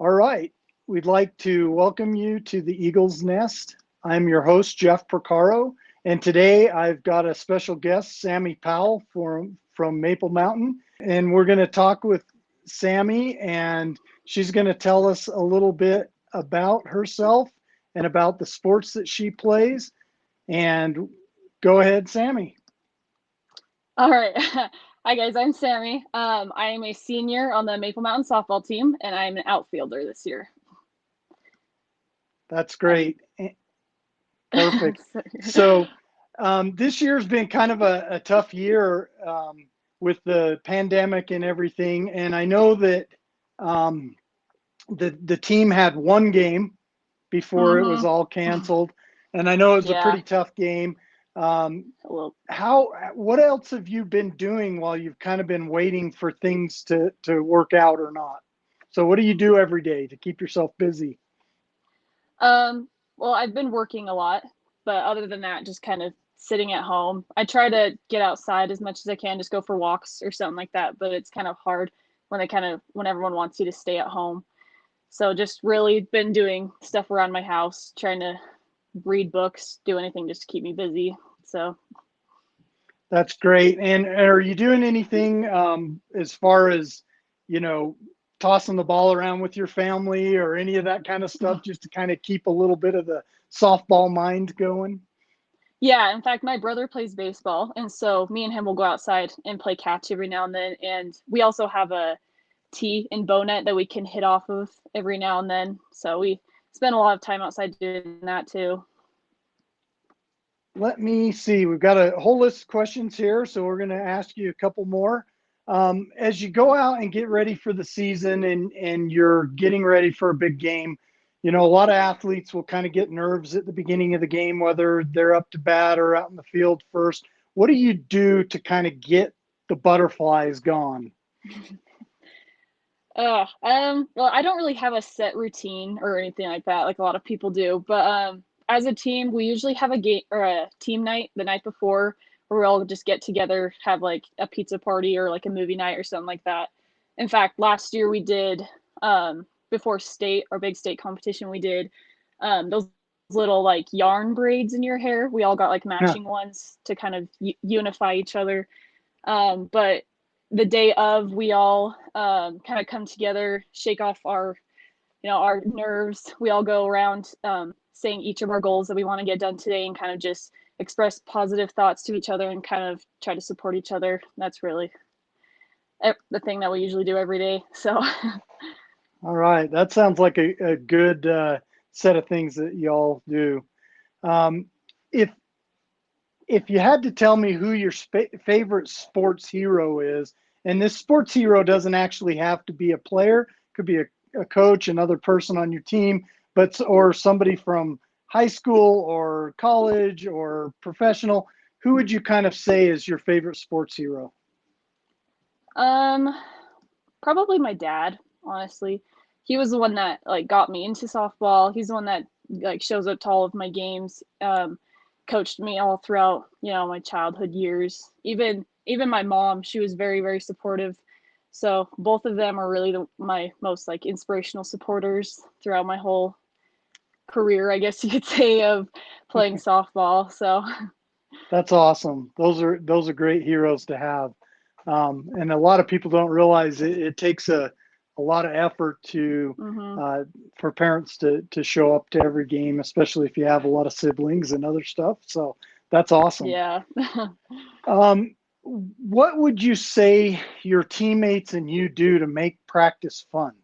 All right. We'd like to welcome you to the Eagle's Nest. I'm your host, Jeff Porcaro, and today I've got a special guest, Sami Powell from Maple Mountain. And we're going to talk with Sami, and she's going to tell us a little bit about herself and about the sports that she plays. And go ahead, Sami. All right. Hi, guys. I'm Sami. I am a senior on the Maple Mountain softball team, and I'm an outfielder this year. That's And great. Perfect. So this year's been kind of a tough year with the pandemic and everything. And I know that um, the team had one game before it was mm-hmm. all canceled, and I know it was a Yeah. pretty tough game. Well, What else have you been doing while you've kind of been waiting for things to work out or not? So what do you do every day to keep yourself busy? um, well, I've been working a lot, but other than that, just kind of sitting at home. I try to get outside as much as I can, just go for walks or something like that. But it's kind of hard when everyone wants you to stay at home. So just really been doing stuff around my house, trying to read books, do anything just to keep me busy. So That's great. And are you doing anything as far as, you know, tossing the ball around with your family or any of that kind of stuff just to kind of keep a little bit of the softball mind going? yeah, in fact, my brother plays baseball, and so me and him will go outside and play catch every now and then. And we also have a tee and bow net that we can hit off of every now and then. So we spend a lot of time outside doing that too. Let me see. We've got a whole list of questions here, so we're going to ask you a couple more. As you go out and get ready for the season and you're getting ready for a big game, you know, a lot of athletes will kind of get nerves at the beginning of the game, whether they're up to bat or out in the field first. What do you do to kind of get the butterflies gone? Well, I don't really have a set routine or anything like that, like a lot of people do. But as a team, we usually have a game or a team night the night before, where we all just get together, have like a pizza party or like a movie night or something like that. In fact, last year we did before state our big state competition, we did those little like yarn braids in your hair. We all got like matching ones to kind of unify each other. But the day of, we all kind of come together, shake off our nerves. We all go around saying each of our goals that we want to get done today, and kind of just express positive thoughts to each other and kind of try to support each other. That's really the thing that we usually do every day. So All right, that sounds like a good set of things that y'all do. Um, if if you had to tell me who your favorite sports hero is, and this sports hero doesn't actually have to be a player, could be a coach, another person on your team, but or somebody from high school or college or professional, who would you kind of say is your favorite sports hero? um, probably my dad, honestly. He was the one that like got me into softball. He's the one that like shows up to all of my games. Coached me all throughout, my childhood years. Even my mom, she was very, very supportive. So both of them are really my most like inspirational supporters throughout my whole career, I guess you could say, of playing softball. So That's awesome. Those are great heroes to have. And a lot of people don't realize it takes a lot of effort to mm-hmm. for parents to show up to every game, especially if you have a lot of siblings and other stuff. So that's awesome. Yeah. What would you say your teammates and you do to make practice fun?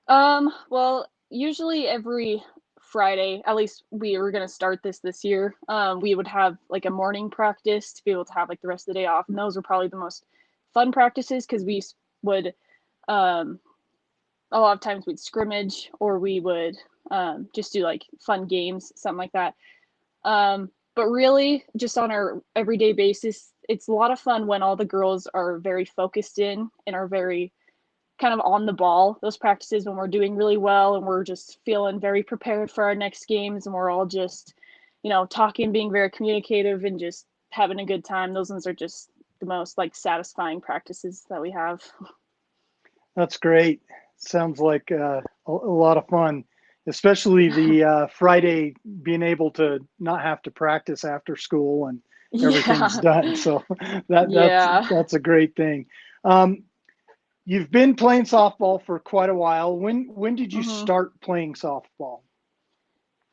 Well, usually every Friday, at least we were going to start this year, we would have like a morning practice to be able to have like the rest of the day off. And those were probably the most fun practices because we would, um, a lot of times we'd scrimmage or we would just do like fun games, something like that. But really, just on our everyday basis, it's a lot of fun when all the girls are very focused in and are very kind of on the ball. Those practices when we're doing really well and we're just feeling very prepared for our next games and we're all just, talking, being very communicative and just having a good time. Those ones are just the most like satisfying practices that we have. That's great. sounds like a lot of fun, especially the Friday being able to not have to practice after school and everything's Yeah. done. So Yeah. that's a great thing. Um, you've been playing softball for quite a while. When did you hmm start playing softball?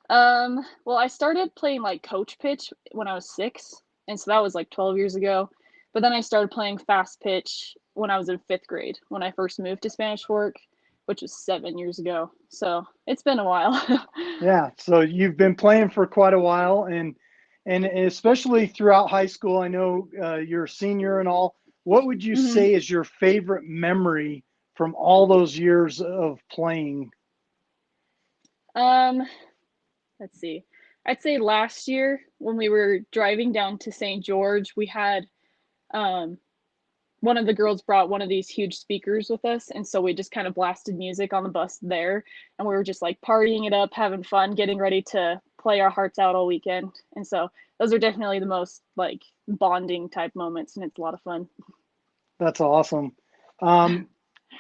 well, I started playing like coach pitch when I was 6, and so that was like 12 years ago. But then I started playing fast pitch when I was in 5th grade, when I first moved to Spanish Fork, which was 7 years ago. So it's been a while. Yeah, so you've been playing for quite a while, and especially throughout high school. I know you're a senior and all. What would you hmm say is your favorite memory from all those years of playing? Um, let's see. I'd say last year when we were driving down to St. George, we had um one of the girls brought one of these huge speakers with us, and so we just kind of blasted music on the bus there, and we were just like partying it up, having fun, getting ready to play our hearts out all weekend. And so those are definitely the most like bonding type moments, and it's a lot of fun. That's awesome. Um,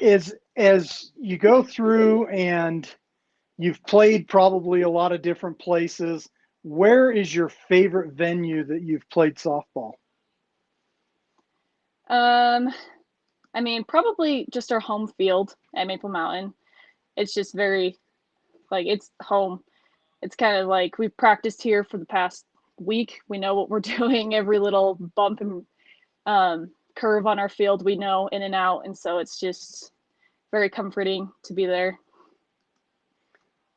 as you go through and you've played probably a lot of different places, where is your favorite venue that you've played softball? um I mean, probably just our home field at Maple Mountain. It's just very like it's home. It's kind of like we've practiced here for the past week. We know what we're doing. Every little bump and curve on our field we know in and out, and so it's just very comforting to be there.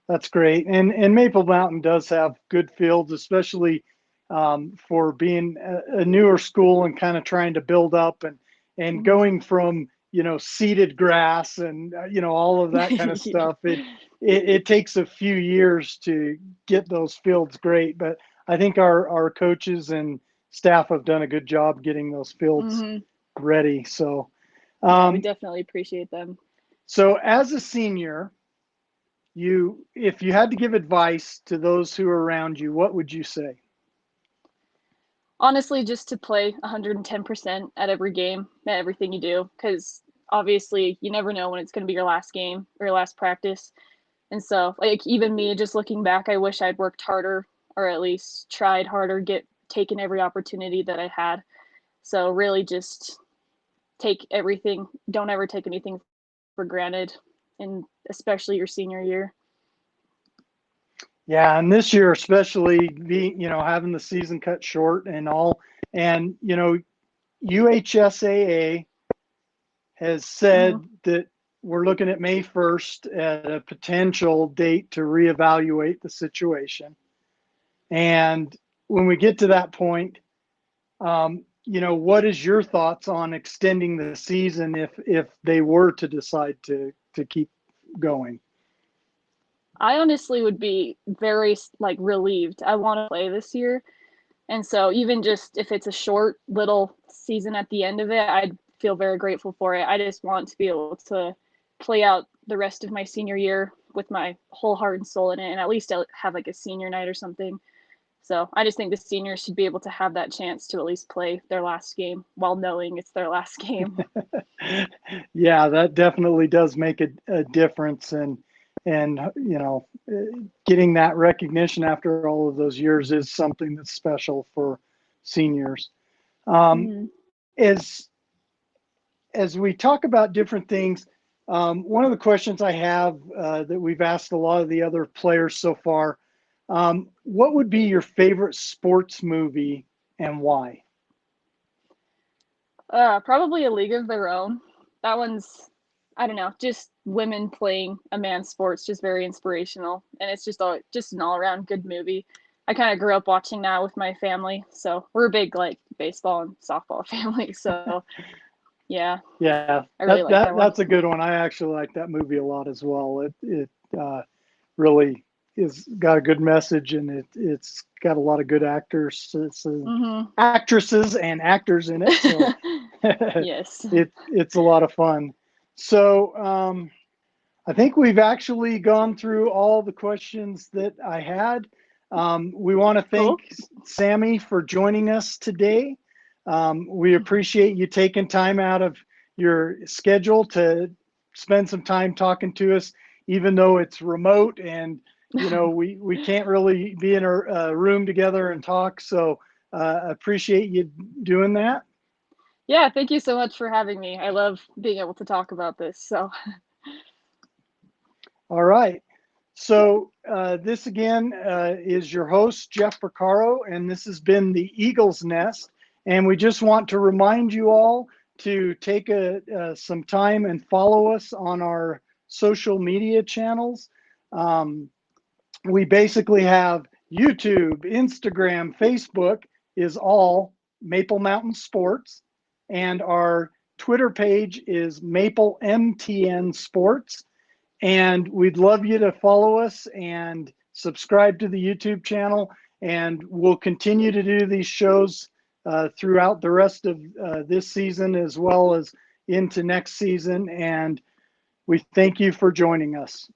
That's great. And Maple Mountain does have good fields, especially for being a newer school and kind of trying to build up and Mm-hmm. going from seeded grass and all of that kind of stuff. It takes a few years to get those fields great, but I think our coaches and staff have done a good job getting those fields Mm-hmm. ready. So Yeah, we um, definitely appreciate them. so as a senior, if you had to give advice to those who are around you, what would you say? Honestly, just to play 110% at every game, at everything you do, because obviously you never know when it's going to be your last game or your last practice. And so, like, even me, just looking back, I wish I'd worked harder or at least tried harder, get taken every opportunity that I had. So, really, just take everything, don't ever take anything for granted, and especially your senior year. Yeah, and this year especially being, having the season cut short and all, and UHSAA has Mm-hmm. said that we're looking at May 1st at a potential date to reevaluate the situation. And when we get to that point, what is your thoughts on extending the season if they were to decide to keep going? I honestly would be very like relieved. I want to play this year. And so even just if it's a short little season at the end of it, I'd feel very grateful for it. I just want to be able to play out the rest of my senior year with my whole heart and soul in it, and at least have like a senior night or something. So I just think the seniors should be able to have that chance to at least play their last game while knowing it's their last game. Yeah, that definitely does make a difference, and getting that recognition after all of those years is something that's special for seniors. Um, Mm-hmm. as as we talk about different things, one of the questions I have that we've asked a lot of the other players so far, what would be your favorite sports movie and why? Probably A League of Their Own. That one's, I don't know, just women playing a man's sports, just very inspirational, and it's just an all around good movie. I kind of grew up watching that with my family, so we're a big like baseball and softball family. So yeah, Yeah, I really like that one. that's a good one. I actually like that movie a lot as well. It really is got a good message, and it's got a lot of good actors, Mm-hmm. actresses, and actors in it. So Yes. it's a lot of fun. So I think we've actually gone through all the questions that I had. We want to thank Cool. Sami for joining us today. We appreciate you taking time out of your schedule to spend some time talking to us, even though it's remote and we can't really be in a room together and talk. So appreciate you doing that. Yeah, thank you so much for having me. I love being able to talk about this. So, All right. So this again is your host, Jeff Porcaro, and this has been the Eagle's Nest. And we just want to remind you all to take some time and follow us on our social media channels. We basically have YouTube, Instagram, Facebook is all Maple Mountain Sports, and our Twitter page is Maple MTN Sports. And we'd love you to follow us and subscribe to the YouTube channel. And we'll continue to do these shows throughout the rest of this season as well as into next season. And we thank you for joining us.